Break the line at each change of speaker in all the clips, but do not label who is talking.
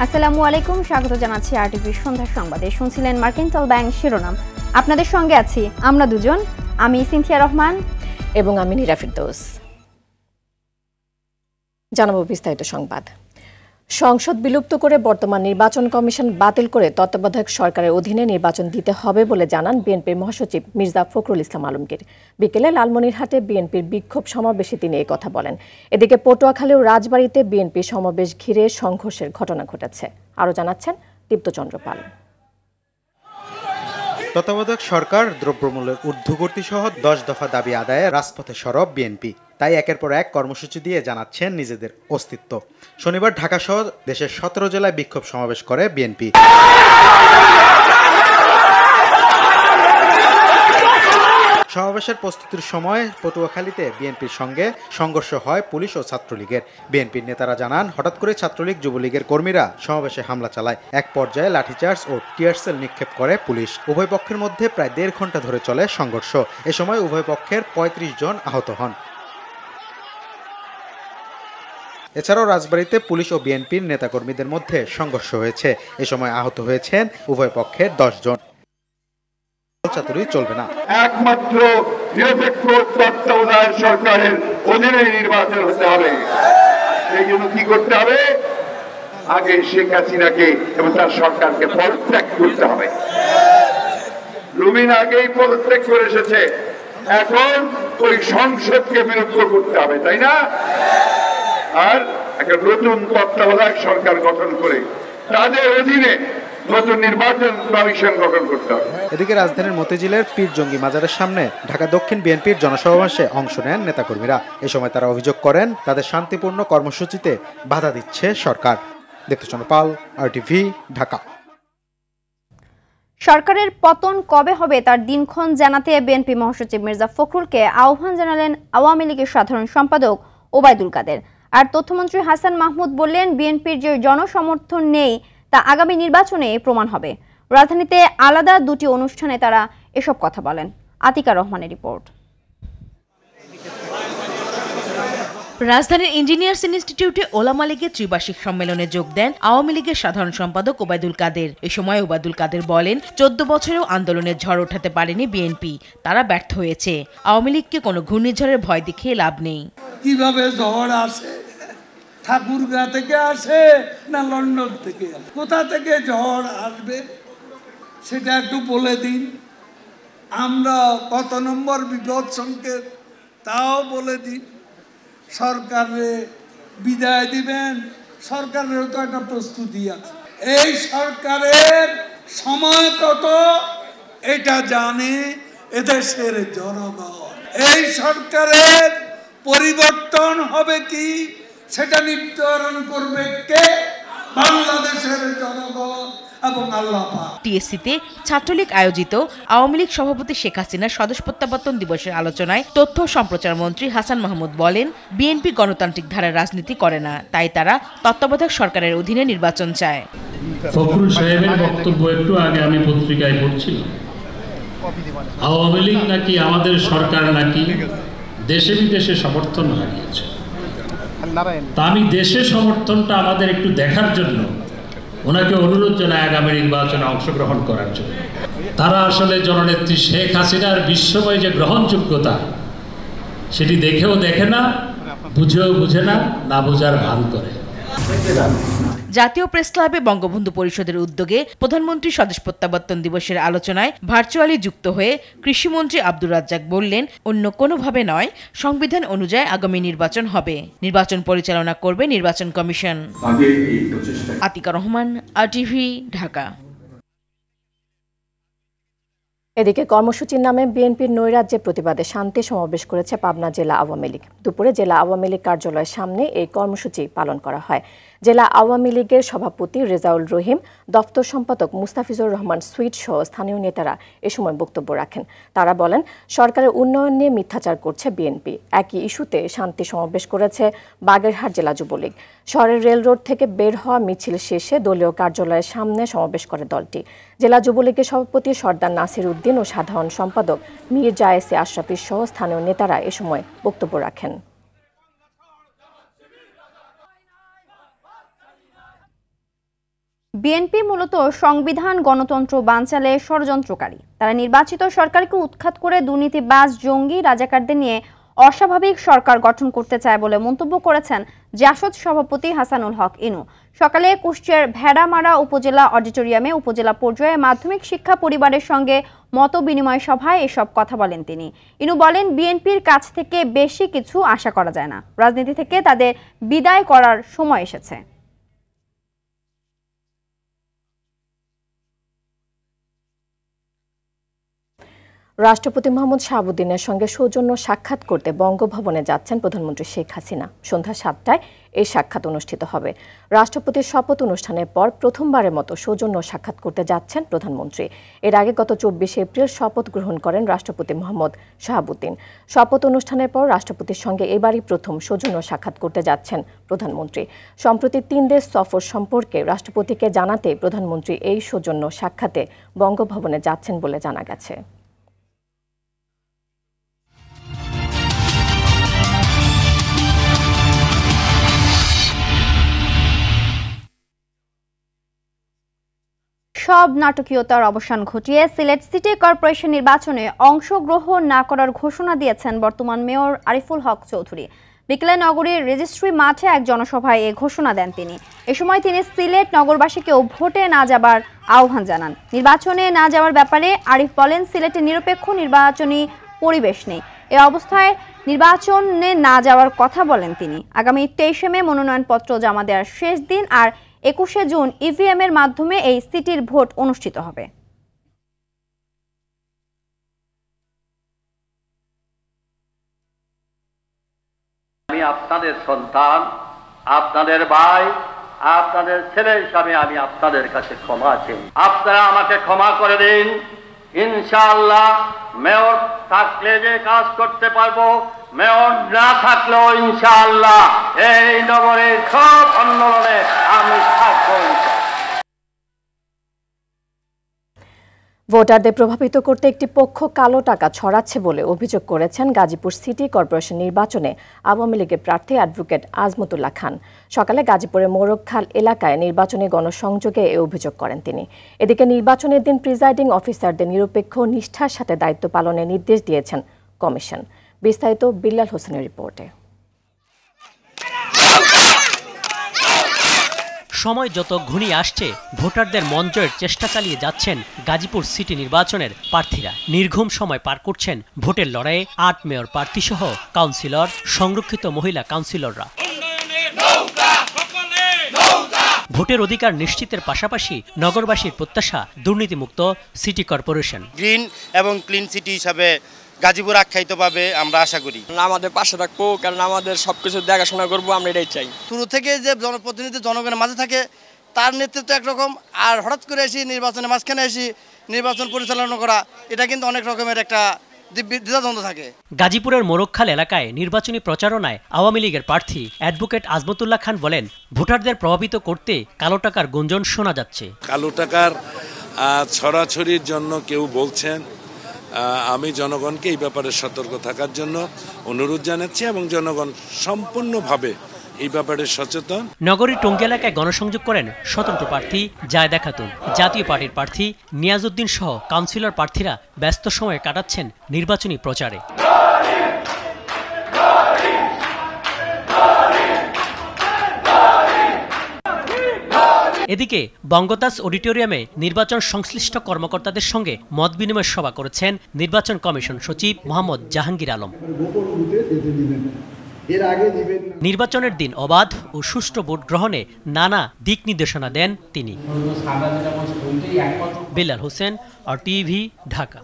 আসসালামু আলাইকুম, স্বাগত জানাচ্ছি আরটিভির সন্ধ্যা সংবাদে। শুনছিলেন মার্কেন্টাল ব্যাংক শিরোনাম। আপনাদের সঙ্গে আছি আমরা দুজন, আমি সিনথিয়া রহমান
এবং আমি নীরা ফিরদৌস। জানাবো বিস্তারিত সংবাদ। সংসদ বিলুপ্ত করে বর্তমান নির্বাচন কমিশন বাতিল করে তত্ত্বাবধায়ক সরকারের অধীনে নির্বাচন দিতে হবে বলে জানান বিএনপির মহাসচিব মির্জা ফখরুল ইসলাম আলমগীর। বিকেলে লালমনিরহাটে বিএনপির বিক্ষোভ সমাবেশে তিনি এই কথা বলেন। এদিকে পটুয়াখালী ও রাজবাড়ীতে বিএনপির সমাবেশ ঘিরে সংঘর্ষের ঘটনা ঘটেছে। আরও জানাচ্ছেন দীপ্তচন্দ্র পাল।
তত্ত্বাবধায়ক সরকার দ্রব্যমূল্যের ঊর্ধ্বগতি সহ 10 দফা দাবি আদায়ে রাজপথে সরব বিএনপি। তাই একের পর এক কর্মসূচি দিয়ে জানাচ্ছেন নিজেদের অস্তিত্ব। শনিবার ঢাকা সহ দেশের 17 জেলায় বিক্ষোভ সমাবেশ করে বিএনপি। সমাবেশের প্রস্তুতির সময় পটুয়াখালীতে বিএনপির সঙ্গে সংঘর্ষ হয় পুলিশ ও ছাত্রলীগের। বিএনপির নেতারা জানান, হঠাৎ করে ছাত্রলীগ যুবলীগের কর্মীরা সমাবেশে হামলা চালায়। এক পর্যায়ে লাঠিচার্জ ও টিয়ারশেল নিক্ষেপ করে পুলিশ। উভয় পক্ষের মধ্যে প্রায় 1.5 ঘন্টা ধরে চলে সংঘর্ষ। এ সময় উভয় পক্ষের 35 জন আহত হন। এছাড়াও রাজবাড়ীতে পুলিশ ও বিএনপির নেতাকর্মীদের মধ্যে সংঘর্ষ হয়েছে। এ সময় আহত হয়েছেন উভয় পক্ষের 10 জন। চলবে না,
একমাত্র নিরপেক্ষ তত্ত্বাবধায়ক সরকারের অধীনে নির্বাচন হতে হবে। সেই জন্য কি করতে হবে? আগে শেখ হাসিনাকে এবং তার সরকারকে পদত্যাগ করতে হবে। রুমিন আগেই পদত্যাগ করে এসেছে, এখন ওই সংসদকে বিলুপ্ত করতে হবে, তাই না? আর একটা নতুন তত্ত্বাবধায়ক সরকার গঠন করে তাদের অধীনে নতুন নির্বাচন কমিশন গঠন করতে হবে।
এদিকে রাজধানীর মতিঝিলের পীর জঙ্গি মাজারের সামনে ঢাকা দক্ষিণ বিএনপির জনসমাবেশে অংশ নেন নেতাকর্মীরা। এ সময় তারা অভিযোগ করেন, তাদের শান্তিপূর্ণ কর্মসূচিতে বাধা দিচ্ছে সরকার। দীপ্তচন্দ্র পাল, আরটিভি, ঢাকা।
সরকারের পতন কবে হবে তার দিনক্ষণ জানাতে বিএনপি মহাসচিব মির্জা ফখরুলকে আহ্বান জানালেন আওয়ামী লীগের সাধারণ সম্পাদক ওবায়দুল কাদের। আর তথ্যমন্ত্রী হাসান মাহমুদ বললেন, বিএনপির যে জনসমর্থন নেই তা আগামী নির্বাচনে প্রমাণ হবে। রাজধানীতে আলাদা দুটি অনুষ্ঠানে তারা এসব কথা বলেন। আতিকা রহমানের রিপোর্ট।
রাজধানীর ইঞ্জিনিয়ার্স ইনস্টিটিউটে ওলামা লীগের ত্রিবার্ষিক সম্মেলনে যোগ দেন আওয়ামী লীগের সাধারণ সম্পাদক ওবায়দুল কাদের। এ সময় ওবায়দুল কাদের বলেন, 14 বছরেও আন্দোলনের ঝড় ওঠাতে পারেনি বিএনপি, তারা ব্যর্থ হয়েছে। আওয়ামী লীগকে কোনো ঘূর্ণিঝড়ের ভয় দেখিয়ে লাভ নেই।
কিভাবে ঝড় আসে, ঠাকুরগাঁ থেকে আসে না লন্ডন থেকে আসে, কোথা থেকে ঝড় আসবে সেটা একটু বলে দিন। আমরা কত নম্বর বিপদ সংকেত তাও বলে দিন। সরকারে বিদায় দিবেন, সরকারেরও তো একটা প্রস্তুতি আছে। এই সরকারের সময় কত এটা জানে এদেশের জনগণ। এই সরকারের পরিবর্তন হবে কি সেটা নির্ধারণ করবে কে? বাংলাদেশের জনগণ এবং আল্লাহ পাক।
টিএসসিতে ছাত্রলীগ আয়োজিত আওয়ামী লীগ সভাপতি শেখ হাসিনার স্বদেশ প্রত্যাবর্তন দিবসের আলোচনায় তথ্য ও সম্প্রচার মন্ত্রী হাসান মাহমুদ বলেন, বিএনপি গণতান্ত্রিক ধারার রাজনীতি করে না, তাই তারা তত্ত্বাবধায়ক সরকারের অধীনে নির্বাচন চায়।
ফখরুল সাহেবের বক্তব্য একটু আগে আমি পত্রিকায় পড়ছিলাম, আওয়ামী লীগ নাকি আমাদের সরকার নাকি দেশে বিদেশে সমর্থন হারিয়েছে। তা আমি দেশে সমর্থনটা আমাদের একটু দেখার জন্য ওনাকে অনুরোধ জানাই আগামী নির্বাচনে অংশগ্রহণ করার জন্য। তারা আসলে জননেত্রী শেখ হাসিনার বিশ্বময় যে গ্রহণযোগ্যতা সেটি দেখেও দেখে না, বুঝেও বুঝে না, না বোঝার ভান করে।
জাতীয় প্রেস ক্লাবে বঙ্গবন্ধু পরিষদের উদ্যোগে প্রধানমন্ত্রী স্বদেশ প্রত্যাবর্তন দিবসের আলোচনায় ভার্চুয়ালি যুক্ত হয়ে কৃষিমন্ত্রী আব্দুর রাজ্জাক বললেন, অন্য কোনোভাবে নয়, সংবিধান অনুযায়ী আগামী নির্বাচন হবে। নির্বাচন পরিচালনা করবে নির্বাচন কমিশন। আতিকা রহমান, আরটিভি, ঢাকা।
এদিকে কর্মসূচির নামে বিএনপির নৈরাজ্যের প্রতিবাদে শান্তি সমাবেশ করেছে পাবনা জেলা আওয়ামী লীগ। দুপুরে জেলা আওয়ামী লীগ কার্যালয়ের সামনে এই কর্মসূচি পালন করা হয়। জেলা আওয়ামী লীগের সভাপতি রেজাউল রহিম, দপ্তর সম্পাদক মুস্তাফিজুর রহমান সুইট সহ স্থানীয় নেতারা এ সময় বক্তব্য রাখেন। তারা বলেন, সরকারের উন্নয়ন নিয়ে মিথ্যাচার করছে বিএনপি। একই ইস্যুতে শান্তি সমাবেশ করেছে বাগেরহাট জেলা যুবলীগ। শহরের রেল রোড থেকে বের হওয়া মিছিল শেষে দলীয় কার্যালয়ের সামনে সমাবেশ করে দলটি। জেলা যুবলীগের সভাপতি সর্দার নাসির উদ্দিন ও সাধারণ সম্পাদক মীর জায়েসি আশরাফি সহ স্থানীয় নেতারা এ সময় বক্তব্য রাখেন।
বিএনপি মূলত সংবিধান গণতন্ত্র বানচালে ষড়যন্ত্রকারী। তারা নির্বাচিত সরকারকে উৎখাত করে দুর্নীতিবাজ জঙ্গি রাজাকারদের নিয়ে অস্বাভাবিক সরকার গঠন করতে চায় বলে মন্তব্য করেছেন জাসদ সভাপতি হাসানুল হক ইনু। সকালে কুষ্টিয়ার ভেড়ামারা উপজেলা অডিটোরিয়ামে উপজেলা পর্যায়ে মাধ্যমিক শিক্ষা পরিবারের সঙ্গে মত বিনিময় সভায় এসব কথা বলেন তিনি। ইনু বলেন, বিএনপির কাছ থেকে বেশি কিছু আশা করা যায় না, রাজনীতি থেকে তাদের বিদায় করার সময় এসেছে।
রাষ্ট্রপতি মোহাম্মদ শাহাবুদ্দিনের সঙ্গে সৌজন্য সাক্ষাৎ করতে বঙ্গভবনে যাচ্ছেন প্রধানমন্ত্রী শেখ হাসিনা। সন্ধ্যা 7টায় এই সাক্ষাৎ অনুষ্ঠিত হবে। রাষ্ট্রপতির শপথ অনুষ্ঠানের পর প্রথমবারের মতো সৌজন্য সাক্ষাৎ করতে যাচ্ছেন প্রধানমন্ত্রী। এর আগে গত 24 এপ্রিল শপথ গ্রহণ করেন রাষ্ট্রপতি মোহাম্মদ শাহাবুদ্দিন। শপথ অনুষ্ঠানের পর রাষ্ট্রপতির সঙ্গে এবারই প্রথম সৌজন্য সাক্ষাৎ করতে যাচ্ছেন প্রধানমন্ত্রী। সম্প্রতি 3 দেশ সফর সম্পর্কে রাষ্ট্রপতিকে জানাতে প্রধানমন্ত্রী এই সৌজন্য সাক্ষাতে বঙ্গভবনে যাচ্ছেন বলে জানা গেছে।
সব নাটকীয়তার অবসান ঘটিয়ে সিলেট সিটি কর্পোরেশন নির্বাচনে অংশগ্রহণ না করার ঘোষণা দিয়েছেন বর্তমান মেয়র আরিফুল হক চৌধুরী। বিকেলে নগরীর রেজিস্ট্রি মাঠে এক জনসভায় এ ঘোষণা দেন তিনি। এ সময় তিনি সিলেট নগরবাসীকেও ভোটে না যাবার আহ্বান জানান। নির্বাচনে না যাওয়ার ব্যাপারে আরিফ বলেন, সিলেটে নিরপেক্ষ নির্বাচনী পরিবেশ নেই। এ অবস্থায় নির্বাচনে না যাওয়ার কথা বলেন তিনি। আগামী 23 মে মনোনয়নপত্র জমা দেওয়ার শেষ দিন আর 21 জুন ইভিএম এর মাধ্যমে এই সিটির ভোট অনুষ্ঠিত হবে।
আমি আপনাদের সন্তান, আপনাদের ভাই, আপনাদের ছেলে হিসাবে আমি আপনাদের কাছে ক্ষমা চাই। আপনারা আমাকে ক্ষমা করে দিন। ইনশাআল্লাহ মেয়র থাকলে যে কাজ করতে পারবো, মেয়র না থাকলেও ইনশাআল্লাহ এই নগরের সব আন্দোলনে আমি থাকবো।
ভোটারদের প্রভাবিত করতে একটি পক্ষ কালো টাকা ছড়াচ্ছে বলে অভিযোগ করেছেন গাজীপুর সিটি কর্পোরেশন নির্বাচনে আওয়ামী লীগের প্রার্থী অ্যাডভোকেট আজমতুল্লাহ খান। সকালে গাজীপুরের মোরগখাল এলাকায় নির্বাচনী গণসংযোগে এ অভিযোগ করেন তিনি। এদিকে নির্বাচনের দিন প্রিজাইডিং অফিসারদের নিরপেক্ষ নিষ্ঠার সাথে দায়িত্ব পালনের নির্দেশ দিয়েছেন কমিশন। বিস্তারিত বিল্লাল হোসেনের রিপোর্টে।
সময় যত ঘনিয়ে আসছে, ভোটারদের মন জয়ের চেষ্টা চালিয়ে যাচ্ছেন গাজীপুর সিটি নির্বাচনের প্রার্থীরা। নির্ঘুম সময় পার করছেন ভোটের লড়াইয়ে 8 মেয়র প্রার্থী সহ কাউন্সিলর, সংরক্ষিত মহিলা কাউন্সিলররা। ভোটের অধিকার নিশ্চিতের পাশাপাশি নগরবাসীর প্রত্যাশা দুর্নীতিমুক্ত সিটি কর্পোরেশন।
গ্রিন এবং ক্লিন সিটি হিসাবে গাজীপুর আখ্যায়িত পাবে আমরা আশা করি।
আমাদের পাশে থাকবো, কারণ আমাদের সবকিছু দেখাশোনা করবো, আমরা এটাই চাই।
শুরু থেকে যে জনপ্রতিনিধি জনগণের মাঝে থাকে, তার নেতৃত্ব একরকম, আর হঠাৎ করে এসে নির্বাচনের মাঝখানে এসে নির্বাচন পরিচালনা করা, এটা কিন্তু অনেক রকমের একটা দ্বিধাদ্বন্দ্ব থাকে।
গাজীপুরের মোরগখাল এলাকায় নির্বাচনী প্রচারণায় আওয়ামী লীগের প্রার্থী অ্যাডভোকেট আজমতুল্লাহ খান বলেন, ভোটারদের প্রভাবিত করতে কালো টাকার গুঞ্জন শোনা যাচ্ছে।
কালো টাকার ছড়াছড়ির জন্য কেউ বলছেন, আমি জনগণকে এই ব্যাপারে সতর্ক থাকার জন্য অনুরোধ জানাচ্ছি এবং জনগণ সম্পূর্ণভাবে এই ব্যাপারে সচেতন।
নগরীর টঙ্গী এলাকায় গণসংযোগ করেন স্বতন্ত্র প্রার্থী জায়দা খাতুন। জাতীয় পার্টির প্রার্থী নিয়াজউদ্দিন সহ কাউন্সিলর প্রার্থীরা ব্যস্ত সময় কাটাচ্ছেন নির্বাচনী প্রচারে। এদিকে বঙ্গতাজ অডিটোরিয়ামে নির্বাচন সংশ্লিষ্ট কর্মকর্তাদের সঙ্গে মত বিনিময় সভা করেছেন নির্বাচন কমিশন সচিব মোহাম্মদ জাহাঙ্গীর আলম। নির্বাচনের দিন অবাধ ও সুষ্ঠু ভোট গ্রহণে নানা দিক নির্দেশনা দেন তিনি। বিল্লাল হোসেন, RTV, ঢাকা।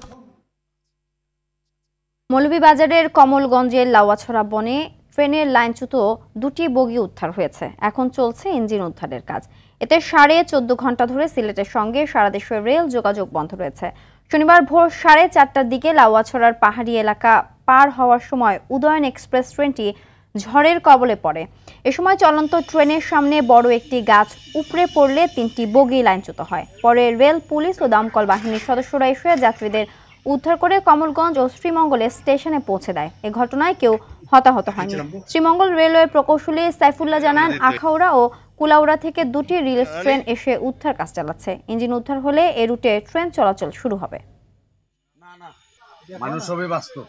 মৌলভীবাজারের কমলগঞ্জের লাউয়াছড়া বনে ট্রেনের লাইনচ্যুত 2টি বগি উদ্ধার হয়েছে। এখন চলছে ইঞ্জিন উদ্ধারের কাজ। এতে 14.5 ঘন্টা ধরে সিলেটের সঙ্গে সারা দেশের রেল যোগাযোগ বন্ধ রয়েছে। শনিবার ভোর 4:30টার দিকে লাউয়াছড়ার পাহাড়ি এলাকা পার হওয়ার সময় উদয়ন এক্সপ্রেস ট্রেনটি ঝড়ের কবলে পড়ে। এ সময় চলন্ত ট্রেনের সামনে বড় একটি গাছ উপড়ে পড়লে 3টি বগি লাইনচ্যুত হয়। পরে রেল, পুলিশ ও দমকল বাহিনীর সদস্যরা এসে যাত্রীদের উদ্ধার করে কমলগঞ্জ ও শ্রীমঙ্গলে স্টেশনে পৌঁছে দেয়। এ ঘটনায় কেউ হতাহত হয়নি। শ্রীমঙ্গল রেলওয়ে প্রকৌশলী সাইফুল্লাহ জানান, আখাউড়া ও কুলাউড়া থেকে 2টি রিলিফ ট্রেন এসে উদ্ধার কাজ চালাচ্ছে। ইঞ্জিন উদ্ধার হলে এই রুটে ট্রেন চলাচল শুরু হবে।
মানুষ হবে বাস্তব।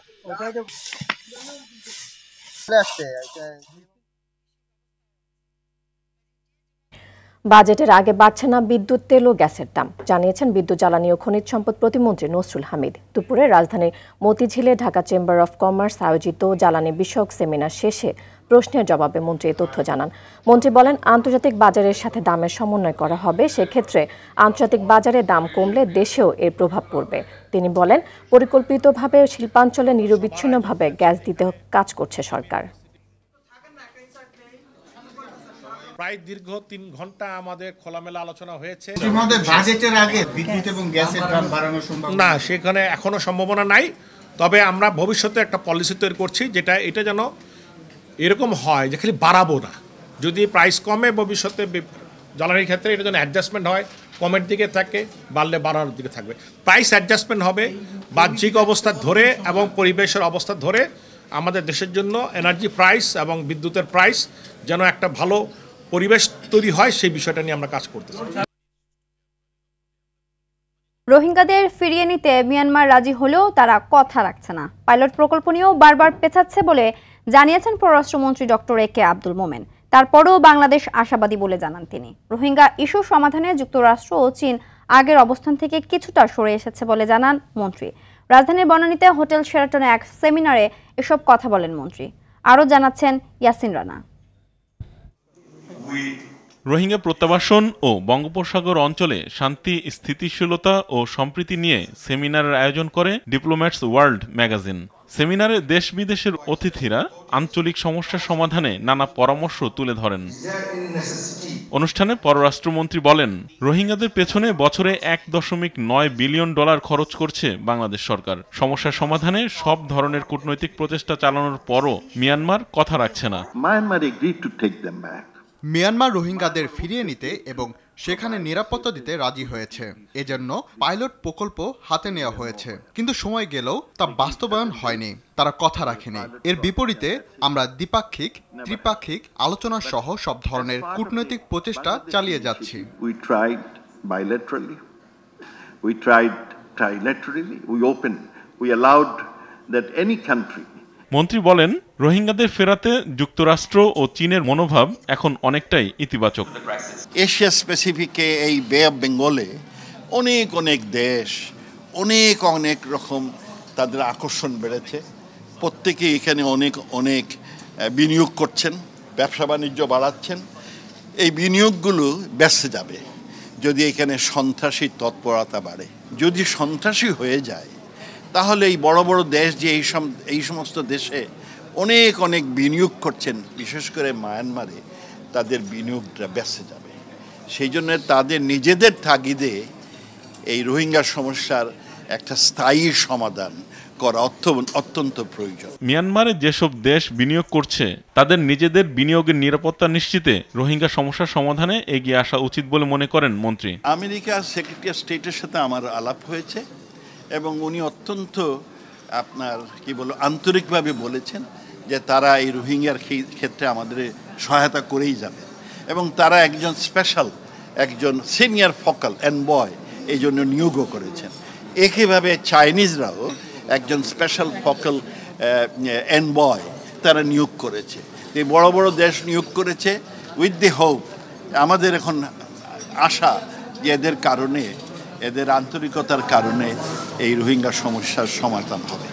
বাজেটের আগে বাড়ছে না বিদ্যুৎ, তেল ও গ্যাসের দাম, জানিয়েছেন বিদ্যুৎ, জ্বালানি ও খনিজ সম্পদ প্রতিমন্ত্রী নসরুল হামিদ। দুপুরে রাজধানীর মতিঝিলে ঢাকা চেম্বার অব কমার্স আয়োজিত জ্বালানি বিষয়ক সেমিনার শেষে প্রশ্নের জবাবে মন্ত্রী এই তথ্য জানান। মন্ত্রী বলেন, আন্তর্জাতিক বাজারের সাথে দামের সমন্বয় করা হবে। সেক্ষেত্রে আন্তর্জাতিক বাজারে দাম কমলে দেশেও এর প্রভাব পড়বে। তিনি বলেন, পরিকল্পিতভাবে শিল্পাঞ্চলে নিরবিচ্ছিন্নভাবে গ্যাস দিতে কাজ করছে সরকার।
প্রায় দীর্ঘ 3 ঘন্টা আমাদের খোলামেলা আলোচনা হয়েছে।
বাজেটের আগে বিদ্যুৎ এবং গ্যাসের দাম বাড়ানো সম্ভব
না, সেখানে এখনো সম্ভাবনা নাই। তবে আমরা ভবিষ্যতে একটা পলিসি তৈরি করছি, যেটা এটা যেন এরকম হয় যে খালি বাড়াবো না, যদি প্রাইস কমে ভবিষ্যতে জ্বালানির ক্ষেত্রে এটা যেন অ্যাডজাস্টমেন্ট হয়, কমের দিকে থাকে, বাড়লে বাড়ানোর দিকে থাকবে। প্রাইস অ্যাডজাস্টমেন্ট হবে বাহ্যিক অবস্থা ধরে এবং পরিবেশের অবস্থা ধরে। আমাদের দেশের জন্য এনার্জি প্রাইস এবং বিদ্যুতের প্রাইস যেন একটা ভালো পরিবেশ তৈরি হয়, সেই বিষয়টা নিয়ে আমরা কাজ করতেছি।
রোহিঙ্গাদের ফিরিয়ে নিতে মিয়ানমার রাজি হলেও তারা কথা রাখছে না। পাইলট প্রকল্প নিয়েও বারবার পেছাচ্ছে বলে জানিয়েছেন পররাষ্ট্রমন্ত্রী ডক্টর এ কে আব্দুল মোমেন। তারপরেও বাংলাদেশ আশাবাদী বলে জানান তিনি। রোহিঙ্গা ইস্যু সমাধানে যুক্তরাষ্ট্র ও চীন আগের অবস্থান থেকে কিছুটা সরে এসেছে বলে জানান মন্ত্রী। রাজধানীর বনানীতে হোটেল শেরাটনে এক সেমিনারে এসব কথা বলেন মন্ত্রী। আরও জানাচ্ছেন ইয়াসিন রানা।
রোহিঙ্গা প্রত্যাবাসন ও বঙ্গোপসাগর অঞ্চলে শান্তি, স্থিতিশীলতা ও সম্প্রীতি নিয়ে সেমিনারের আয়োজন করে ডিপ্লোম্যাটস ওয়ার্ল্ড ম্যাগাজিন। সেমিনারে দেশ বিদেশের অতিথিরা আঞ্চলিক সমস্যা সমাধানে নানা পরামর্শ তুলে ধরেন। অনুষ্ঠানে পররাষ্ট্রমন্ত্রী বলেন, রোহিঙ্গাদের পেছনে বছরে $1.9 বিলিয়ন খরচ করছে বাংলাদেশ সরকার। সমস্যা সমাধানে সব ধরনের কূটনৈতিক প্রচেষ্টা চালানোর পরও মিয়ানমার কথা রাখছে না।
মিয়ানমার রোহিঙ্গাদের ফিরিয়ে নিতে এবং সেখানে নিরাপত্তা দিতে রাজি হয়েছে। এজন্য পাইলট প্রকল্প হাতে নেওয়া হয়েছে, কিন্তু সময় গেলেও তা বাস্তবায়ন হয়নি, তারা কথা রাখেনি। এর বিপরীতে আমরা দ্বিপাক্ষিক, ত্রিপাক্ষিক আলোচনা সহ সব ধরনের কূটনৈতিক প্রচেষ্টা চালিয়ে যাচ্ছি।
মন্ত্রী বলেন, রোহিঙ্গাদের ফেরাতে যুক্তরাষ্ট্র ও চীনের মনোভাব এখন অনেকটাই ইতিবাচক।
এশিয়া স্পেসিফিকে এই বে অফ বেঙ্গলে অনেক অনেক দেশ অনেক রকম তাদের আকর্ষণ বেড়েছে। প্রত্যেকে এখানে অনেক বিনিয়োগ করছেন, ব্যবসা বাণিজ্য বাড়াচ্ছেন। এই বিনিয়োগগুলো বেঁচে যাবে যদি এখানে সন্ত্রাসী তৎপরতা বাড়ে। যদি সন্ত্রাসী হয়ে যায় তাহলে এই বড় বড় দেশ যে এই সমস্ত দেশে অনেক বিনিয়োগ করছেন, বিশেষ করে মায়ানমারে, তাদের বিনিয়োগটা বেঁচে যাবে। সেই জন্য তাদের নিজেদের তাগিদে এই রোহিঙ্গা সমস্যার একটা স্থায়ী সমাধান করা অত্যন্ত প্রয়োজন।
মিয়ানমারে যেসব দেশ বিনিয়োগ করছে তাদের নিজেদের বিনিয়োগের নিরাপত্তা নিশ্চিতে রোহিঙ্গা সমস্যা সমাধানে এগিয়ে আসা উচিত বলে মনে করেন মন্ত্রী।
আমেরিকার সেক্রেটারি অফ স্টেটের সাথে আমার আলাপ হয়েছে এবং উনি অত্যন্ত আন্তরিকভাবে বলেছেন যে তারা এই রোহিঙ্গার ক্ষেত্রে আমাদের সহায়তা করেই যাবে এবং তারা একজন সিনিয়র ফোকাল এনবয় এই জন্য নিয়োগও করেছেন। একইভাবে চাইনিজরাও একজন স্পেশাল ফোকাল এনবয় তারা নিয়োগ করেছে। এই বড় বড় দেশ নিয়োগ করেছে উইথ দি হোপ, আমাদের এখন আশা যে এদের আন্তরিকতার কারণে এই রোহিঙ্গা সমস্যার সমাধান হবে।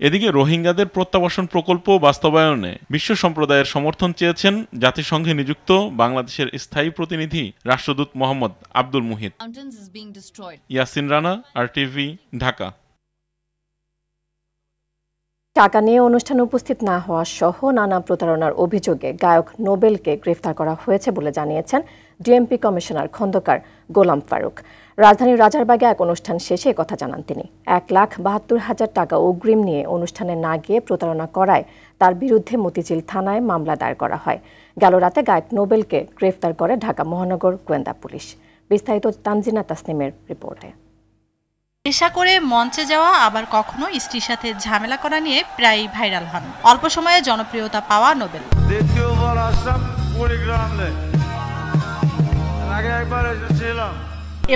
এদিকে রোহিঙ্গাদের প্রত্যাবাসন প্রকল্প বাস্তবায়নে বিশ্ব সম্প্রদায়ের সমর্থন চেয়েছেন জাতিসংঘে নিযুক্ত বাংলাদেশের স্থায়ী প্রতিনিধি রাষ্ট্রদূত মোহাম্মদ আব্দুল মুহিত। ইয়াসিন রানা, RTV, ঢাকা।
টাকা নিয়ে অনুষ্ঠানে উপস্থিত না হওয়া সহ নানা প্রতারণার অভিযোগে গায়ক নোবেলকে গ্রেফতার করা হয়েছে বলে জানিয়েছেন ডিএমপি কমিশনার খন্দকার গোলাম ফারুক। রাজধানীর রাজারবাগে এক অনুষ্ঠান শেষে কথা জানান তিনি। 1,72,000 টাকা অগ্রিম নিয়ে অনুষ্ঠানে না গিয়ে প্রতারণা করায় তার বিরুদ্ধে মতিঝিল থানায় মামলা দায়ের করা হয়। গেল রাতে গায়ক নোবেলকে গ্রেফতার করে ঢাকা মহানগর গোয়েন্দা পুলিশ। বিস্তারিত তানজিনা তাসনিমের রিপোর্টে।
নেশা করে মঞ্চে যাওয়া, আবার কখনো স্ত্রীর সাথে ঝামেলা করা নিয়ে প্রায় ভাইরাল হন অল্প সময়ে জনপ্রিয়তা পাওয়া নোবেল।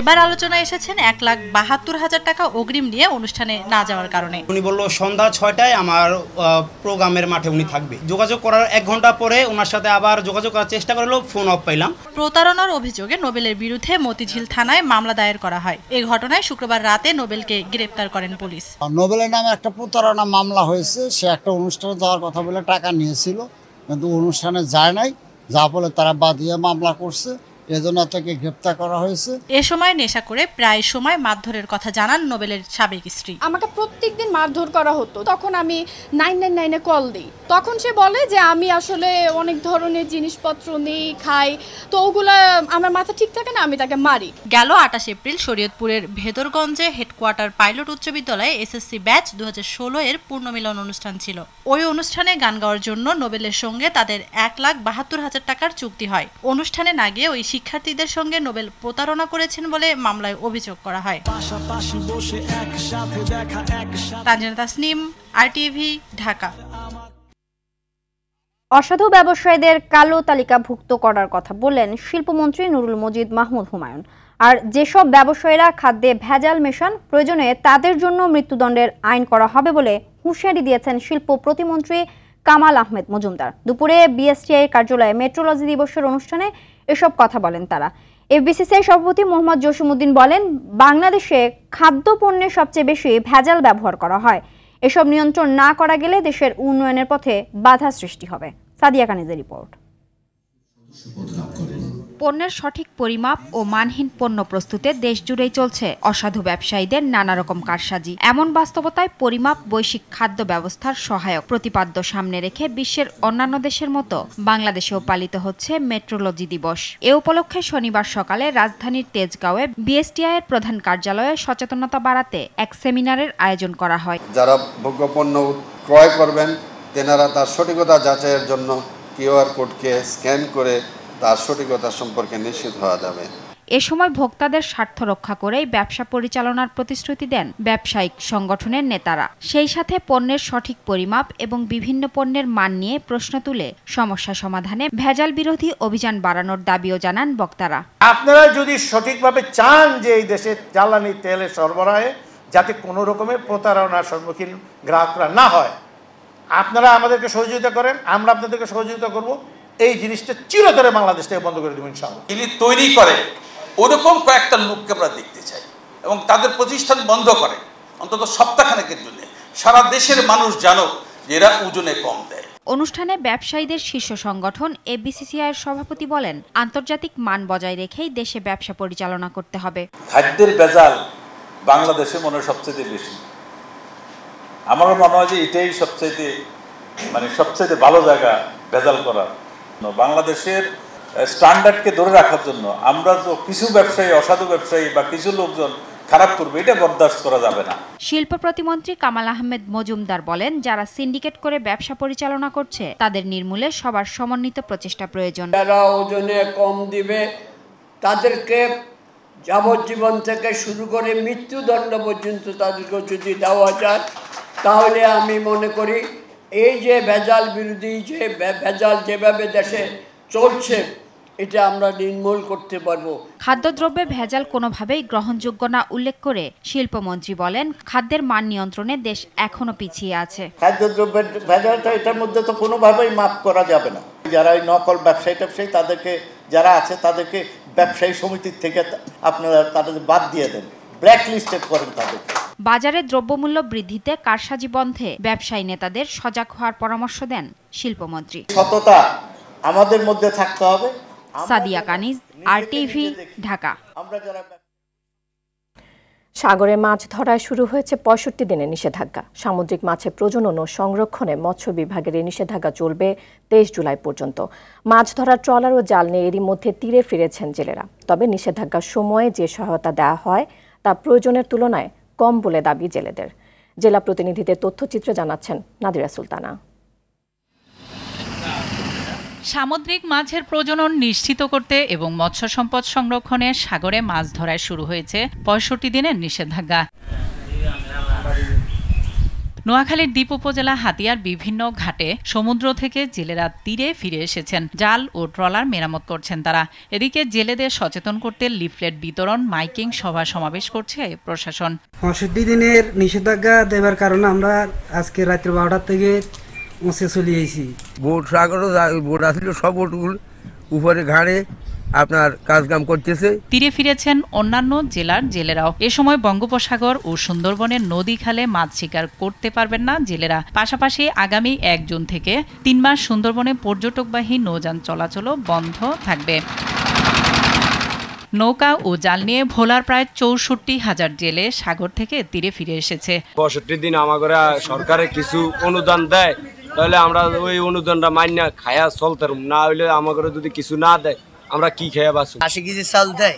এবার আলোচনায় এসেছেন 1,72,000 টাকা অগ্রিম নিয়ে অনুষ্ঠানে না যাওয়ার কারণে।
উনি বলল সন্ধ্যা 6টায় আমার প্রোগ্রামের মাঠে উনি থাকবে। যোগাযোগ করার 1 ঘন্টা পরে ওনার সাথে আবার যোগাযোগ করার চেষ্টা করলেও ফোন অফ পাইলাম।
প্রতারণার অভিযোগে নোবেলের বিরুদ্ধে মতিঝিল থানায় মামলা দায়ের করা হয়। এই ঘটনায় শুক্রবার রাতে নোবেলকে গ্রেপ্তার করেন পুলিশ।
নোবেলের নামে একটা প্রতারণা মামলা হয়েছে। সে একটা অনুষ্ঠানে যাওয়ার কথা বলে টাকা নিয়েছিল, কিন্তু অনুষ্ঠানে যায় নাই, যা বলে তারা বাদিয়ে মামলা করছে, এজন্য তাকে গ্রেপ্তার করা হয়েছে।
এ সময় নেশা করে প্রায় সময় মারধরের কথা জানান নোবেলের সাবেক স্ত্রী।
আমাকে প্রত্যেকদিন মারধর করা হতো, তখন আমি 999-এ কল দিই। তখন সে বলে যে আমি আসলে অনেক ধরনের জিনিসপত্র নেই, খাই, তো ওগুলা আমার মাথা ঠিক থাকে না, আমি তাকে মারি।
গেল 28 এপ্রিল শরীয়তপুরের ভেদরগঞ্জে হেডকোয়ার্টার পাইলট উচ্চ বিদ্যালয়ে এসএসসি ব্যাচ 2016-এর পূর্ণমিলন অনুষ্ঠান ছিল। ওই অনুষ্ঠানে গান গাওয়ার জন্য নোবেলের সঙ্গে তাদের 1,72,000 টাকার চুক্তি হয়। অনুষ্ঠানে না গিয়ে ওই শিক্ষার্থীদের সঙ্গে নোবেল প্রতারণা করেছেন বলে মামলায় অভিযোগ করা হয়। তানজিনা তাসনিম, RTV, ঢাকা।
অসাধু ব্যবসায়ীদের কালো তালিকাভুক্ত করার কথা বললেন শিল্পমন্ত্রী নুরুল মজিদ মাহমুদ হুমায়ুন। আর যেসব ব্যবসায়ীরা খাদ্যে ভেজাল মেশান, প্রয়োজনে তাদের জন্য মৃত্যুদণ্ডের আইন করা হবে বলে হুঁশিয়ারি দিয়েছেন শিল্প প্রতিমন্ত্রী কামাল আহমেদ মজুমদার। দুপুরে বিএসটিআই কার্যালয়ে মেট্রোলজি দিবসের অনুষ্ঠানে এসব কথা বলেন তারা। এফবিসিসিআই সভাপতি মোহাম্মদ জসিমউদ্দিন বলেন, বাংলাদেশে খাদ্যপণ্যে সবচেয়ে বেশি ভেজাল ব্যবহার করা হয়। এসব নিয়ন্ত্রণ না করা গেলে দেশের উন্নয়নের পথে বাধা সৃষ্টি হবে। সাদিয়া কানিজের রিপোর্ট।
পণ্যের সঠিক পরিমাপ ও মানহীন পণ্য প্রস্তুতে দেশজুড়েই চলছে অসাধু ব্যবসায়ীদের নানা রকম কারসাজি। এমন বাস্তবতায় পরিমাপ বৈশ্বিক খাদ্য ব্যবস্থার সহায়ক প্রতিপাদ্য সামনে রেখে বিশ্বের অন্যান্য দেশের মতো বাংলাদেশেও পালিত হচ্ছে মেট্রোলজি দিবস। এ উপলক্ষে শনিবার সকালে রাজধানীর তেজগাঁওয়ে বিএসটিআই এর প্রধান কার্যালয়ে সচেতনতা বাড়াতে এক সেমিনারের আয়োজন করা হয়।
যারা ভোগ্যপণ্য ক্রয় করবেন তেনারা তার সঠিকতা যাচাইয়ের জন্য কিউআর কোডকে স্ক্যান করে তার সঠিকতা সম্পর্কে নিশ্চিত হওয়া যাবে।
এ সময় ভোক্তাদের স্বার্থ রক্ষা করেই ব্যবসা পরিচালনার প্রতিশ্রুতি দেন ব্যবসায়িক সংগঠনের নেতারা। সেই সাথে পণ্যের সঠিক পরিমাপ এবং বিভিন্ন পণ্যের মান নিয়ে প্রশ্ন তুলে সমস্যা সমাধানে ভেজাল বিরোধী অভিযান বাড়ানোর দাবিও জানান বক্তারা।
আপনারা যদি সঠিকভাবে চান যে এই দেশে জ্বালানি তেলের সরবরাহে যাতে কোনো রকমের প্রতারণার সম্মুখীন গ্রাহকরা না হয়, আপনারা আমাদেরকে সহযোগিতা করেন, আমরা আপনাদেরকে সহযোগিতা করব। এই জিনিসটা চিরতরে বাংলাদেশ থেকে বন্ধ করে দেবেন ইনশাআল্লাহ।
যিনি তৈরি করে ওরকম কয়েকটা লোককে আমরা দেখতে চাই এবং তাদের প্রতিষ্ঠান বন্ধ করে অন্তত সপ্তাহখানেকের জন্য, সারা দেশের মানুষ জানুক যে এরা ওজনে কম দেয়।
অনুষ্ঠানে ব্যবসায়ীদের শীর্ষ সংগঠন এফবিসিসিআই এর সভাপতি বলেন, আন্তর্জাতিক মান বজায় রেখেই দেশে ব্যবসা পরিচালনা করতে হবে।
খাদ্যের ভেজাল বাংলাদেশে মনে হয় সবচেয়ে বেশি। আমার মনে হয় যে এটাই সবচেয়ে ভালো জায়গা ভেজাল করার। বাংলাদেশের স্ট্যান্ডার্ডকে ধরে রাখার জন্য আমরা তো কিছু ব্যবসায়ী, অসাধু ব্যবসায়ী বা কিছু লোকজন খারাপ করবে, এটা বরদাস্ত করা যাবে না।
শিল্প প্রতিমন্ত্রী কামাল আহমেদ মজুমদার বলেন, যারা সিন্ডিকেট করে ব্যবসা পরিচালনা করছে তাদের নির্মূলে সবার সমন্বিত প্রচেষ্টা প্রয়োজন।
যারা ওজনে কম দিবে তাদেরকে যাবজ্জীবন থেকে শুরু করে মৃত্যুদণ্ড পর্যন্ত তাদেরকে যদি দেওয়া যায়, তাহলে আমি মনে করি এই যে ভেজাল বিরোধী যে ভেজাল যেভাবে দেশে চলছে এটা আমরা নির্মূল করতে পারবো।
খাদ্যদ্রব্যে ভেজাল কোনোভাবেই গ্রহণযোগ্য না উল্লেখ করে শিল্পমন্ত্রী বলেন, খাদ্যের মান নিয়ন্ত্রণে দেশ এখনো পিছিয়ে আছে।
খাদ্যদ্রব্যের ভেজালটা এটার মধ্যে তো কোনোভাবেই মাপ করা যাবে না। যারা এই নকল ব্যবসায়ী তাদেরকে যারা আছে তাদেরকে ব্যবসায়ী সমিতির থেকে আপনারা তাদের বাদ দিয়ে দেন, ব্ল্যাক লিস্টেড করেন তাদেরকে।
বাজারে দ্রব্যমূল্য বৃদ্ধিতে কারসাজি বন্ধে ব্যবসায়ী নেতাদের সজাগ হওয়ার পরামর্শ দেন শিল্পমন্ত্রী।
সততা আমাদের মধ্যে থাকতে হবে।
সাদিয়া কানিজ, RTV, ঢাকা।
সাগরে মাছ ধরায় শুরু হয়েছে 65 দিনের নিষেধাজ্ঞা। সামুদ্রিক মাছের প্রজনন ও সংরক্ষণে মৎস্য বিভাগের এই নিষেধাজ্ঞা চলবে 23 জুলাই পর্যন্ত। মাছ ধরার ট্রলার ও জাল নিয়ে এরই মধ্যে তীরে ফিরেছেন জেলেরা। তবে নিষেধাজ্ঞার সময়ে যে সহায়তা দেওয়া হয় তা প্রয়োজনের তুলনায় কম বলে দাবি জেলেদের। জেলা প্রতিনিধিদের তথ্যচিত্রে জানাচ্ছেন নাদিরা সুলতানা।
সামুদ্রিক মাছের প্রজনন নিশ্চিত করতে এবং মৎস্য সম্পদ সংরক্ষণে সাগরে মাছ ধরায় শুরু হয়েছে 65 দিনের নিষেধাজ্ঞা। নোয়াখালীর দ্বীপ উপজেলা হাতিয়ার বিভিন্ন ঘাটে সমুদ্র থেকে জেলেরা তীরে ফিরে এসেছেন। জাল ও ট্রলার মেরামত করছেন তারা। এদিকে জেলেদের সচেতন করতে লিফলেট বিতরণ, মাইকিং, সভা সমাবেশ করছে প্রশাসন।
65 দিনের নিষেধাজ্ঞা দেওয়ার কারণে আমরা আজকে রাত্রি 12টা থেকে উঁচে চলে এসেছি।
বোট সাগরও বোট আসলে সব বোটগুলো উপরে ঘাড়ে আপনার কাজকাম করতেছে।
তীরে ফিরেছেন অন্যান্য জেলার জেলেরাও। এ সময় বঙ্গোপসাগর ও সুন্দরবনের নদী খালে মাছ শিকার করতে পারবেন না জেলেরা। পাশাপাশি আগামী 1 জুন থেকে 3 মাস সুন্দরবনে পর্যটকবাহী নৌযান চলাচলও বন্ধ থাকবে। নৌকা ও জাল নিয়ে ভোলার প্রায় 64,000 জেলে সাগর থেকে তীরে ফিরে এসেছে।
65 দিন আমাদের সরকারে কিছু অনুদান দেয়, তাহলে আমরা ওই অনুদানটা মাইনা খায়া চলতে না হইলে আমাদের যদি কিছু না দেয় আমরা কি খেয়ে বাঁচব।
80 কেজি চাল দেয়,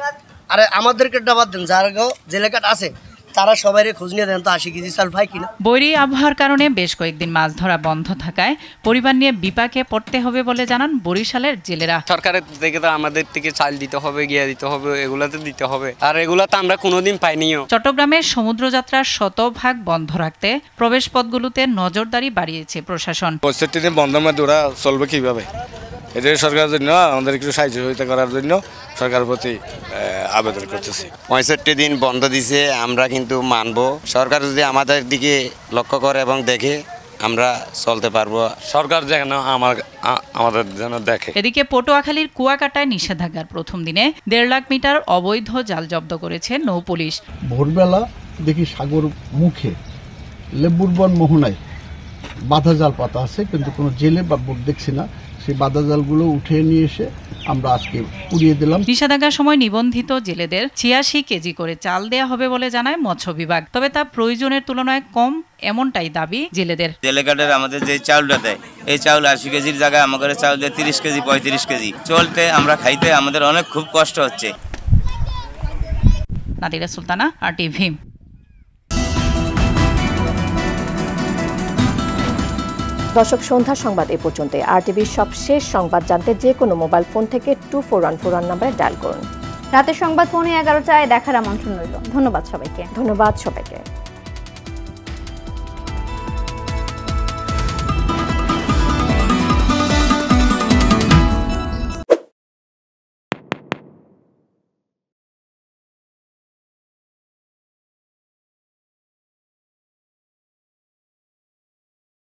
আরে আমাদেরকে ডাবাদ দেন, যারা জেলে কাট আছে তারা সবাই খোঁজ নিয়ে দেন তো 80 কেজি চাল পাই কিনা।
বৈরী আবহাওয়ার কারণে বেশ কয়েকদিন মাছ ধরা বন্ধ থাকায় পরিবার নিয়ে বিপাকে পড়তে হবে বলে জানান বরিশালের জেলেরা।
সরকারের থেকে তো আমাদের থেকে চাল দিতে হবে, গিয়ে দিতে হবে, এগুলাতে দিতে হবে, আর এগুলা তো আমরা কোনোদিন পাইনিও।
চট্টগ্রামের সমুদ্রযাত্রা শতভাগ বন্ধ রাখতে প্রবেশপথগুলোতে নজরদারি বাড়িয়েছে প্রশাসন।
65 দিন বন্ধের মধ্যে ওরা চলবে কিভাবে? এটা সরকারের জন্য আমাদের একটু সহযোগিতা করার জন্য সরকারের প্রতি আবেদন করতেছি।
65 দিন বন্ধ দিছে, আমরা কিন্তু মানব। সরকার যদি আমাদের দিকে লক্ষ্য করে এবং দেখে আমরা চলতে পারবো।
সরকার যেন আমাদের যেন দেখে।
এদিকে পটুয়াখালীর কুয়াকাটায় নিষেধাজ্ঞার প্রথম দিনে 1.5 লাখ মিটার অবৈধ জাল জব্দ করেছে নৌ পুলিশ।
ভোরবেলা দেখি সাগর মুখে লেবুর বন মোহনায় বাধা জাল পাতা আছে, কিন্তু কোনো জেলে বা বোট দেখছি না। সেই বাধা জালগুলো উঠিয়ে নিয়ে এসে আমরা আজকে পুড়িয়ে দিলাম।
নিষেধাজ্ঞার সময় নিবন্ধিত জেলেদের 86 কেজি করে চাল দেয়া হবে বলে জানায় মৎস্য বিভাগ। তবে তা প্রয়োজনের তুলনায় কম, এমনটাই দাবি জেলেদের।
জেলেকাটের আমাদের যে চাউলটা দেয়, এই চাউল 80 কেজির জায়গায় আমাদের চাউল দেয় 30 কেজি 35 কেজি। চলতে আমরা খাইতে আমাদের অনেক খুব কষ্ট হচ্ছে।
নাদিরা সুলতানা, RTV।
দর্শক, সন্ধ্যা সংবাদ এ পর্যন্ত। RTVর সবশেষ সংবাদ জানতে যে কোনো মোবাইল ফোন থেকে 2414 নাম্বারে ডায়াল করুন।
রাতের সংবাদ 11:15টায় দেখার আমন্ত্রণ রইল। ধন্যবাদ সবাইকে।